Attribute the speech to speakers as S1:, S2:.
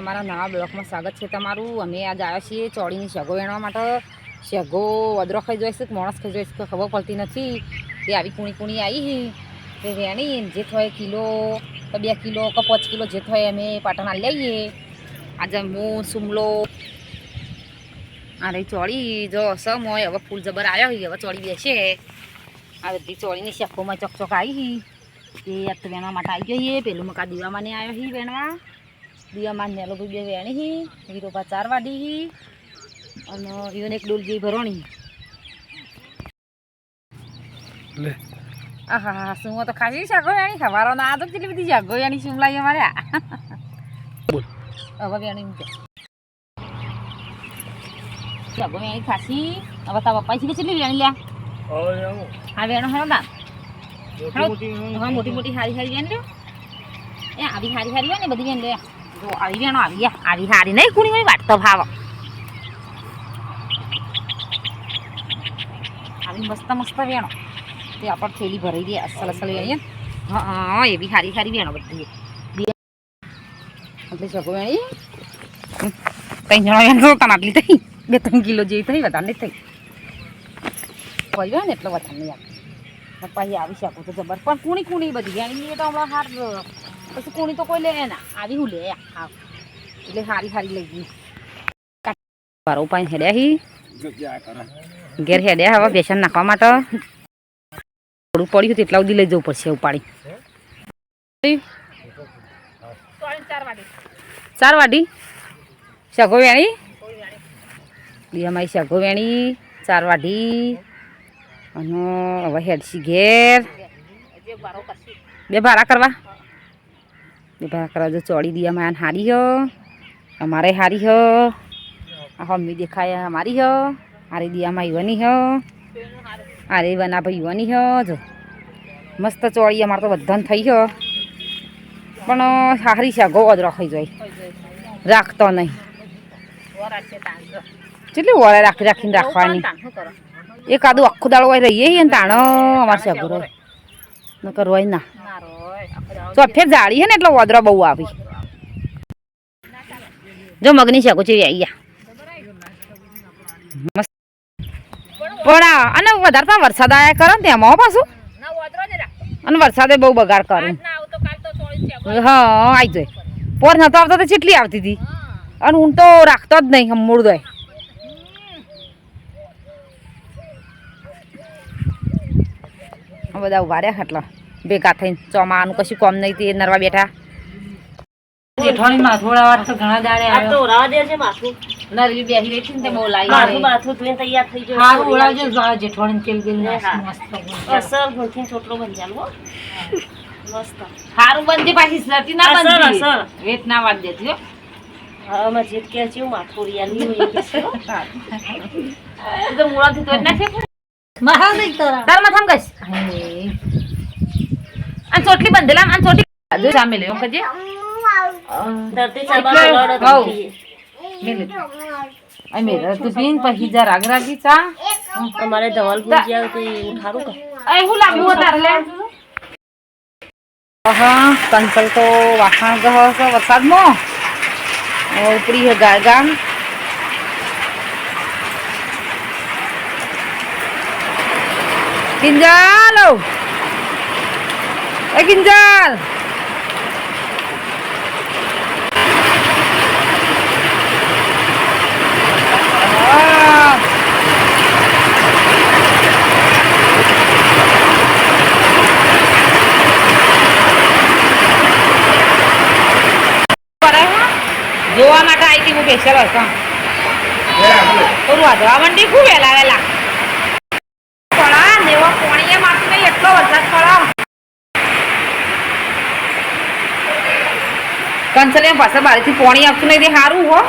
S1: અમારા નવા બ્લોકમાં સ્વાગત છે તમારું. અમે આજ આવ્યા છીએ ચોળીની શેગો વેણવા માટે. શેગો વધરો ખાઈ જોઈશે કે માણસ ખાઈ જોઈશે ખબર પડતી નથી. તે આવી કૂણી આવી તે વેણી જે થાય કિલો કે 2 કિલો કે 5 કિલો જે થાય અમે પાટણ લઈએ. આજે હું સુમલો અરે ચોળી જો સમ હોય હવે ફૂલ જબર આવ્યો હોય હવે ચોળી બેસે આ બધી ચોળીની શેકોમાં ચોકચોક આવી તે અત વેણવા માટે આવી જઈએ. પેલું મકા દીવામાં ને આવ્યો હી વેણવા દીવામાં નેલો ભાઈ 2 વેણી હીરો 4 વાડી અને ઈવન એક ડોલ જેવી ભરણી. આહા શું તો ખાસી શાકો વેણી ખવારો ના આ તો કેટલી બધી શાકો વેણી સુમલાઈ અમારે હવે વેણી શાકો વેણી ખાસી હવે તા પપ્પા છે કેટલી વેણી લ્યા હા વેણો હેરો દા હા મોટી હારી વેણ લ્યો એ આવી હારી હોય ને બધી વેણ લે જો આવી વેણો આવી હારી નહીં કુણી હોય વાત તો ભાવ આવી મસ્ત વેણો તે આપણે થેલી ભરાઈ દે અસલ વેણી હા એ બી હારી વેણો બધી એટલે શકો વેણી 3 જણા વેણો તને આટલી થઈ 2-3 કિલો જેવી થઈ વધારે નહીં થઈ પડ્યો ને એટલો વધારે નહીં આપે પછી આવી શકું તો જબર પણ કુણી બધી વેણી લઈએ તો હમણાં હાર પછી કુણી તો કોઈ લે ના આવી હું લે હા એટલે હારી લઈ ગઈ બારો પાણી હેડ્યા હી ઘેર હેડ્યા હવે બેસન નાખવા માટે થોડું પડ્યું હતું એટલા સુધી લઈ જવું પડશે ઉપાડી 4 વાડી શગો વેણી અમારી શગો વેણી 4 વાડી અને હવે હેડસી ઘેર 2 ભારા કરવા જો ચોળી દિયામાં હારી હ અમારે હારી હ આ મમ્મી દેખાય અમારી હ હારી દિયામાં યુવાની હ અરે બના ભાઈ યુવાની હ જો મસ્ત ચોળી અમારે તો બધાને થઈ હ પણ હારી શાગો વધરો ખાઈ જાય રાખતો નહીં કેટલી વળે રાખીને રાખવાની એકાદું આખું દાડો હોય રહીએ ને તાણો અમારે શાગો રહે ન કરવાય ના ચોફે જાળી હે ને એટલે વધરો બહુ આવી જો મગની શાકો છે આવી મસ્ત પણ અને વધારે પણ વરસાદ આવ્યા કરે ને તેમાં પાછું અને વરસાદે બહુ બગાડ કરે હા આવી જાય પોર નતો આવતો તો ચેટલી આવતી હતી અને ઊંટ તો રાખતો જ નહીં મૂળ દોય બધા ઉભા રહ્યા એટલે ભેગા થઈને ચોમાનું કશું કોમ નહીં તે નરવા બેઠા જેઠોણી માથોડા વાત તો ઘણા દાડે આવ્યો તો રાવા દે છે માથું નરવી બેહી રહી છે ને તે બહુ લાગી માથું ધોઈને તૈયાર થઈ ગયો હા ઓળાજો જેઠોણી તેલ બેલ મસ્ત અસર ભૂલથી છોટલો બન જાલો મસ્ત હારું બંધી પાછી સતી ના બંધી અસર વેત ના વાત દેતી હો હા માં જીત કે છે માથું રિયાલી હોય કે તો મોળાથી તો ના છે મહા નહીં તાર માથામ ગઈસ આ ચોટલી બંધેલા આ ચોટલી જો સામે લેવો કજે ધરતી ચાબા લોડ હતી મેલે આ મેરા તું પીન પછી જા રાગરાગી ચા અમારે ધવલ ગુંજિયા તો ઉઠારું કા એ હું લાગુ તાર લે હા કંસલ તો વાખણ ગહ વરસાદમાં ઉપરી હે ગાગા કિંજાલો એ કિંજાલ જોવા માટે આવી હતી હું સ્પેશિયલ હતા તો વાજવા મંડી ખૂબ વેલા પડા નેવા પોણીએ મારતું નહીં એટલો વરસાદ પડો કંસલે પાસે બારીથી પોણી આપતું નહીં તે સારું હો